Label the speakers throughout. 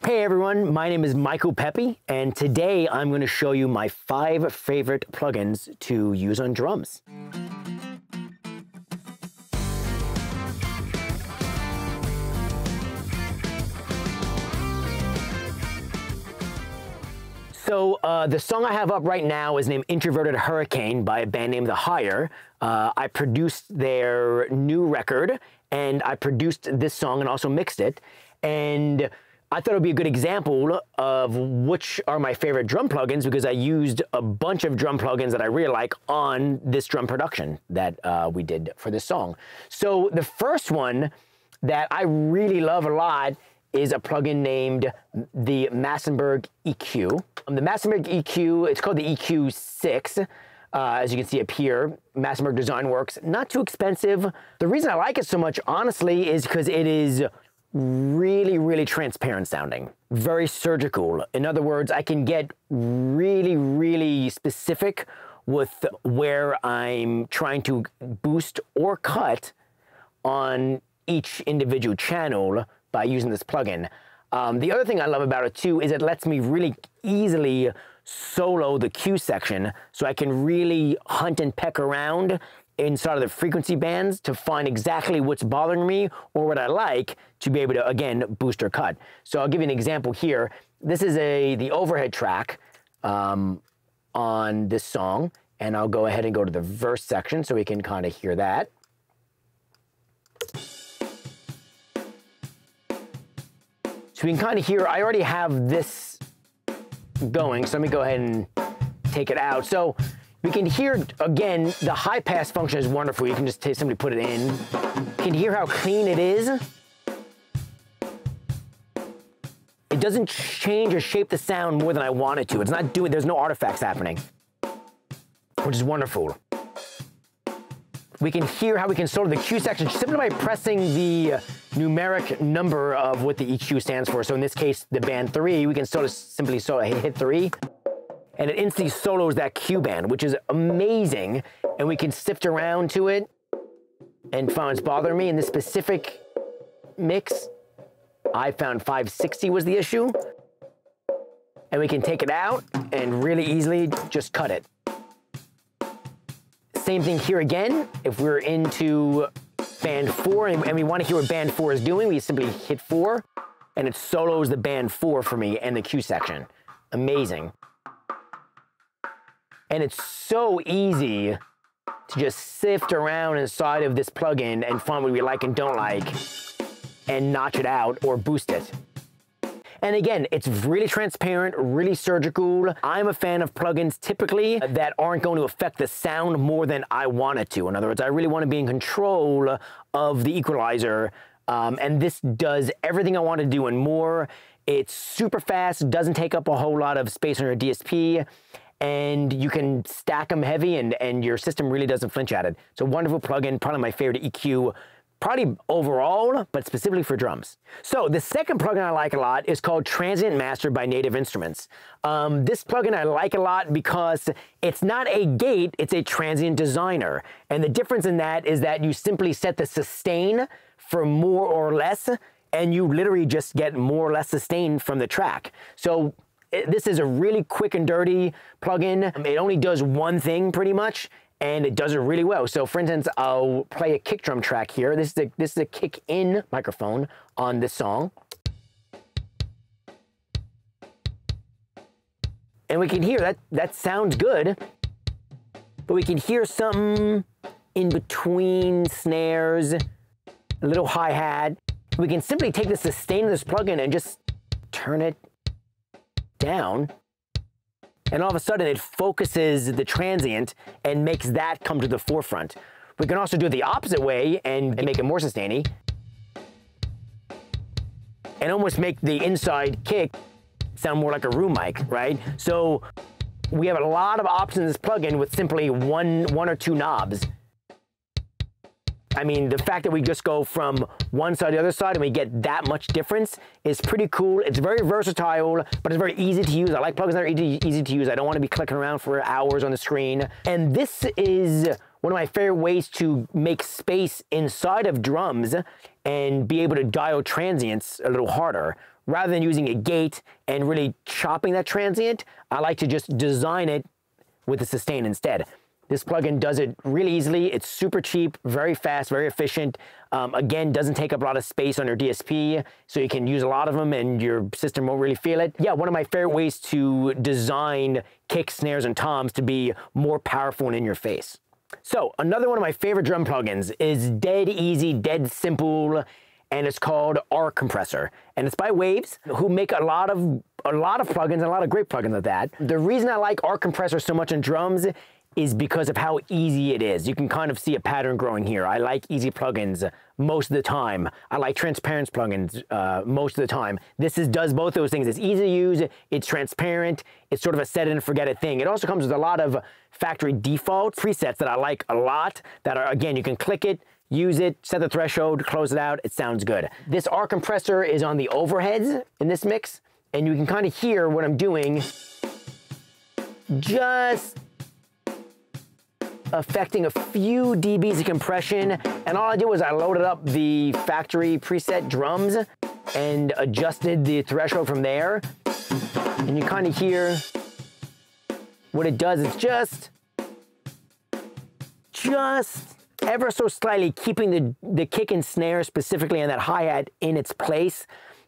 Speaker 1: Hey everyone, my name is Pepe, and today I'm going to show you my 5 favorite plugins to use on drums. So the song I have up right now is named Introverted Hurricane by a band named The Hire. I produced their new record, and I produced this song and also mixed it. And I thought it would be a good example of which are my favorite drum plugins because I used a bunch of drum plugins that I really like on this drum production that we did for this song. So the first one that I really love a lot is a plugin named the Massenburg Eq. The Massenburg EQ, it's called the EQ6, as you can see up here. Massenburg Design Works, not too expensive. The reason I like it so much, honestly, is because it is really transparent sounding, very surgical. In other words, I can get really specific with where I'm trying to boost or cut on each individual channel by using this plugin. The other thing I love about it too is it lets me really easily solo the Q section, so I can really hunt and peck around inside of the frequency bands to find exactly what's bothering me or what I like to be able to, again, boost or cut. So I'll give you an example here. This is the overhead track on this song, and I'll go ahead and go to the verse section so we can kind of hear that. So we can kind of hear, I already have this going, so let me go ahead and take it out. So we can hear, again, the high pass function is wonderful. You can just simply put it in. You can hear how clean it is. It doesn't change or shape the sound more than I want it to. It's not doing, there's no artifacts happening, which is wonderful. We can hear how we can solo the Q section simply by pressing the numeric number of what the EQ stands for. So in this case, the band 3, we can simply hit 3. And it instantly solos that Q band, which is amazing. And we can sift around to it and find what's bothering me. In this specific mix, I found 560 was the issue. And we can take it out and really easily just cut it. Same thing here again. If we're into band 4 and we want to hear what band 4 is doing, we simply hit 4 and it solos the band 4 for me and the Q section. Amazing. And it's so easy to just sift around inside of this plugin and find what we like and don't like and notch it out or boost it. And again, it's really transparent, really surgical. I'm a fan of plugins typically that aren't going to affect the sound more than I want it to. In other words, I really want to be in control of the equalizer. And this does everything I want to do and more. It's super fast, doesn't take up a whole lot of space on your DSP. And you can stack them heavy and your system really doesn't flinch at it. It's a wonderful plugin, probably my favorite EQ, probably overall, but specifically for drums. So the second plugin I like a lot is called Transient Master by Native Instruments. This plugin I like a lot because it's not a gate, it's a transient designer. And the difference in that is that you simply set the sustain for more or less, and you literally just get more or less sustain from the track. So this is a really quick and dirty plugin. It only does one thing pretty much, and it does it really well. So for instance, I'll play a kick drum track here. This is a kick in microphone on this song. And we can hear that sounds good, but we can hear something in between snares, a little hi-hat. We can simply take the sustain of this plugin and just turn it down, and all of a sudden it focuses the transient and makes that come to the forefront. We can also do it the opposite way and make it more sustainy and almost make the inside kick sound more like a room mic, right? So we have a lot of options in this plugin with simply one or two knobs. I mean, the fact that we just go from one side to the other side and we get that much difference is pretty cool. It's very versatile, but it's very easy to use. I like plugins that are easy to use. I don't want to be clicking around for hours on the screen. And this is one of my favorite ways to make space inside of drums and be able to dial transients a little harder, rather than using a gate and really chopping that transient, I like to just design it with a sustain instead. This plugin does it really easily. It's super cheap, very fast, very efficient. Again, doesn't take up a lot of space on your DSP, so you can use a lot of them and your system won't really feel it. Yeah, one of my favorite ways to design kicks, snares, and toms to be more powerful and in your face. So another one of my favorite drum plugins is dead easy, dead simple, and it's called Compressor. And it's by Waves, who make a lot of plugins and a lot of great plugins at that. The reason I like Compressor so much on drums is because of how easy it is. You can kind of see a pattern growing here. I like easy plugins most of the time. I like transparent plugins most of the time. This does both those things. It's easy to use, it's transparent, it's sort of a set it and forget it thing. It also comes with a lot of factory default presets that I like a lot, that are, again, you can click it, use it, set the threshold, close it out, it sounds good. This Compressor is on the overheads in this mix, and you can kind of hear what I'm doing, just affecting a few dBs of compression. And all I did was I loaded up the factory preset drums and adjusted the threshold from there. And you kind of hear what it does. It's just ever so slightly keeping the kick and snare specifically on that hi-hat in its place.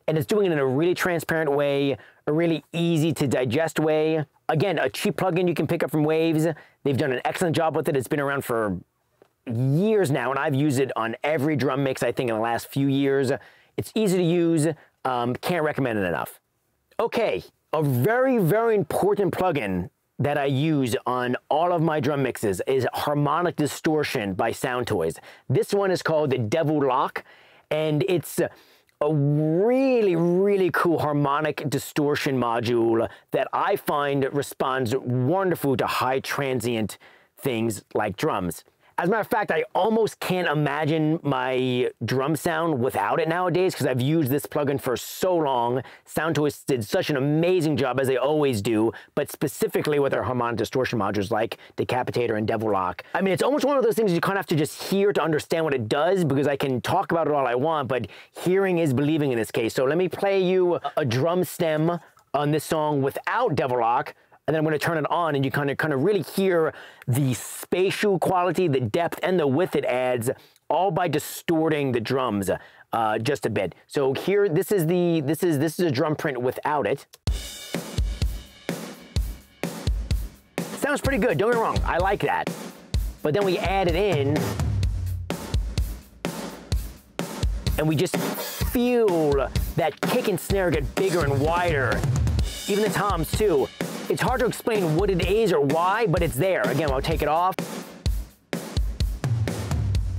Speaker 1: And it's doing it in a really transparent way, a really easy to digest way. Again, a cheap plugin you can pick up from Waves. They've done an excellent job with it. It's been around for years now, and I've used it on every drum mix, I think, in the last few years. It's easy to use. Can't recommend it enough. Okay, a very, very important plugin that I use on all of my drum mixes is Harmonic Distortion by Soundtoys. This one is called the Devil Lock, and it's a really, really cool harmonic distortion module that I find responds wonderful to high transient things like drums. As a matter of fact, I almost can't imagine my drum sound without it nowadays, because I've used this plugin for so long. Soundtoys did such an amazing job, as they always do, but specifically with their harmonic distortion modules like Decapitator and Devil Lock. I mean, it's almost one of those things you kind of have to just hear to understand what it does, because I can talk about it all I want, but hearing is believing in this case. So let me play you a drum stem on this song without Devil Lock, and then I'm going to turn it on, and you kind of really hear the spatial quality, the depth, and the width it adds, all by distorting the drums just a bit. So here, this is a drum print without it. Sounds pretty good. Don't get me wrong, I like that. But then we add it in, and we just feel that kick and snare get bigger and wider. Even the toms too. It's hard to explain what it is or why, but it's there. Again, I'll take it off.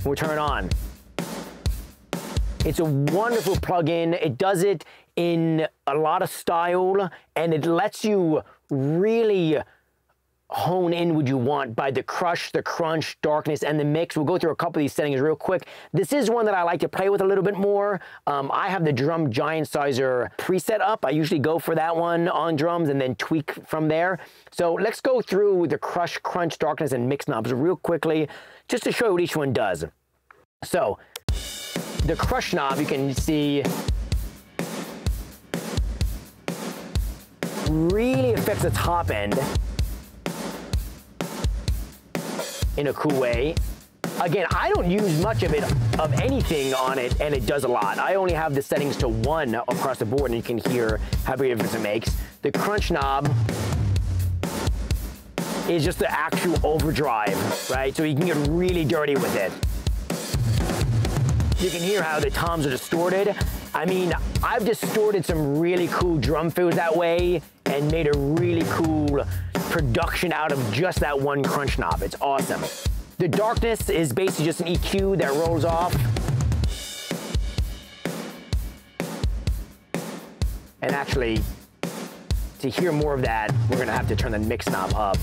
Speaker 1: We'll turn it on. It's a wonderful plugin. It does it in a lot of style, and it lets you really hone in what you want by the crush, the crunch, darkness, and the mix. We'll go through a couple of these settings real quick. This is one that I like to play with a little bit more. I have the Drum Giant Sizer preset up. I usually go for that one on drums and then tweak from there. So let's go through the crush, crunch, darkness, and mix knobs real quickly, just to show you what each one does. So the crush knob, you can see, really affects the top end in a cool way. Again, I don't use much of anything on it, and it does a lot. I only have the settings to 1 across the board, and you can hear how big a difference it makes. The crunch knob is just the actual overdrive, right? So you can get really dirty with it. You can hear how the toms are distorted. I mean, I've distorted some really cool drum fills that way and made a really cool production out of just that one crunch knob. It's awesome. The darkness is basically just an EQ that rolls off. And actually, to hear more of that, we're gonna have to turn the mix knob up.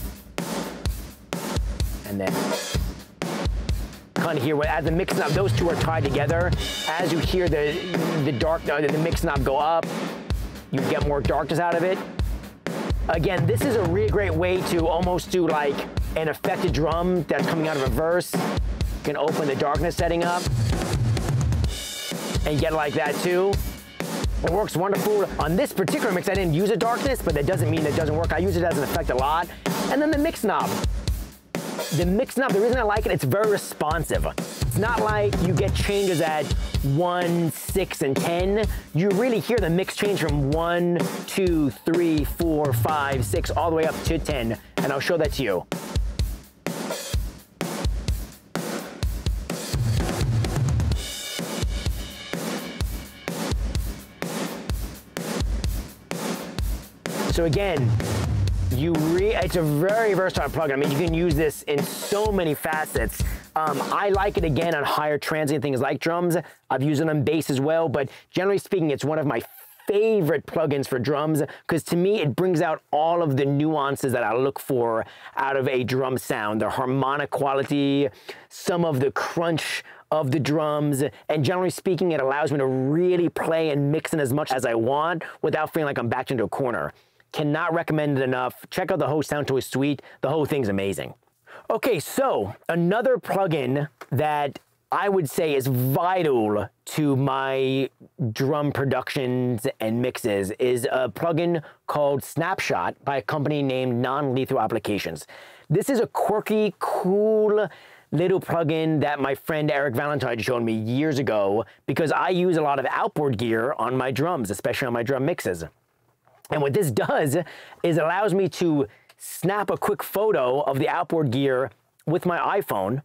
Speaker 1: And then kind of hear what, as the mix knob, those two are tied together. As you hear the mix knob go up, you get more darkness out of it. Again, this is a really great way to almost do like an affected drum that's coming out of a verse. You can open the darkness setting up and get like that too. It works wonderful. On this particular mix, I didn't use a darkness, but that doesn't mean it doesn't work. I use it as an effect a lot. And then the mix knob. The mix knob, the reason I like it, it's very responsive. It's not like you get changes at 1, 6, and 10. You really hear the mix change from 1, 2, 3, 4, 5, 6, all the way up to 10, and I'll show that to you. So again, it's a very versatile plugin. I mean, you can use this in so many facets. I like it again on higher transient things like drums. I've used it on bass as well, but generally speaking, it's one of my favorite plugins for drums because to me, it brings out all of the nuances that I look for out of a drum sound, the harmonic quality, some of the crunch of the drums, and generally speaking, it allows me to really play and mix in as much as I want without feeling like I'm backed into a corner. Cannot recommend it enough. Check out the whole Soundtoys suite. The whole thing's amazing. Okay, so another plugin that I would say is vital to my drum productions and mixes is a plugin called Snapshot by a company named Non-Lethal Applications. This is a quirky, cool little plugin that my friend Eric Valentine showed me years ago because I use a lot of outboard gear on my drums, especially on my drum mixes. And what this does is allows me to snap a quick photo of the outboard gear with my iPhone,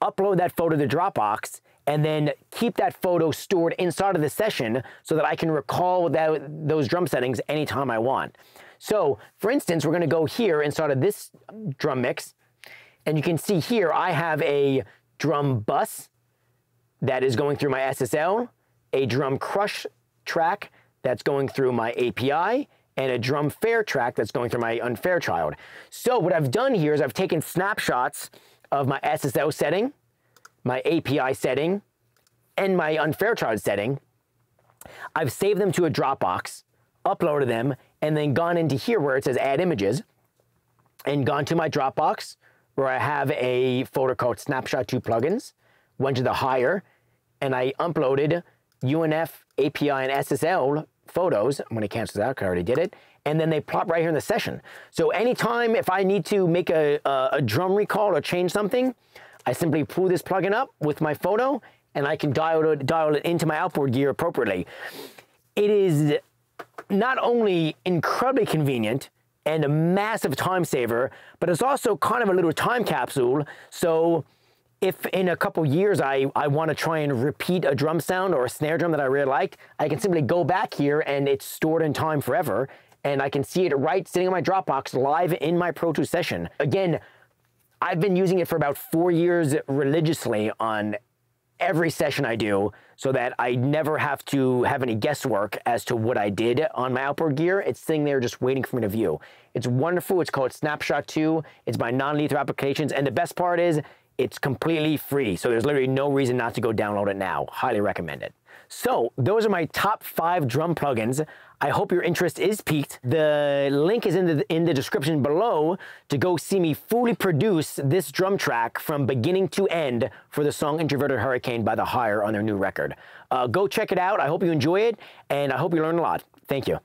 Speaker 1: upload that photo to Dropbox, and then keep that photo stored inside of the session so that I can recall those drum settings anytime I want. So, for instance, we're going to go here inside of this drum mix, and you can see here I have a drum bus that is going through my SSL, a drum crush track that's going through my API, and a drum fair track that's going through my unfair child. So what I've done here is I've taken snapshots of my SSL setting, my API setting, and my unfair child setting. I've saved them to a Dropbox, uploaded them, and then gone into here where it says add images, and gone to my Dropbox where I have a folder called Snapshot 2 plugins, went to the higher, and I uploaded UNF, API, and SSL photos. I'm going to cancel that because I already did it. And then they plop right here in the session. So anytime if I need to make a drum recall or change something, I simply pull this plugin up with my photo and I can dial it into my outboard gear appropriately. It is not only incredibly convenient and a massive time saver, but it's also kind of a little time capsule. So if in a couple years I want to try and repeat a drum sound or a snare drum that I really liked, I can simply go back here and it's stored in time forever, and I can see it right sitting on my Dropbox live in my Pro Tools session. Again, I've been using it for about 4 years religiously on every session I do so that I never have to have any guesswork as to what I did on my outboard gear. It's sitting there just waiting for me to view. It's wonderful. It's called Snapshot 2. It's by Non-Lethal Applications, and the best part is it's completely free, so there's literally no reason not to go download it now. Highly recommend it. So those are my top 5 drum plugins. I hope your interest is piqued. The link is in the description below to go see me fully produce this drum track from beginning to end for the song Introverted Hurricane by The Hire on their new record. Go check it out. I hope you enjoy it, and I hope you learn a lot. Thank you.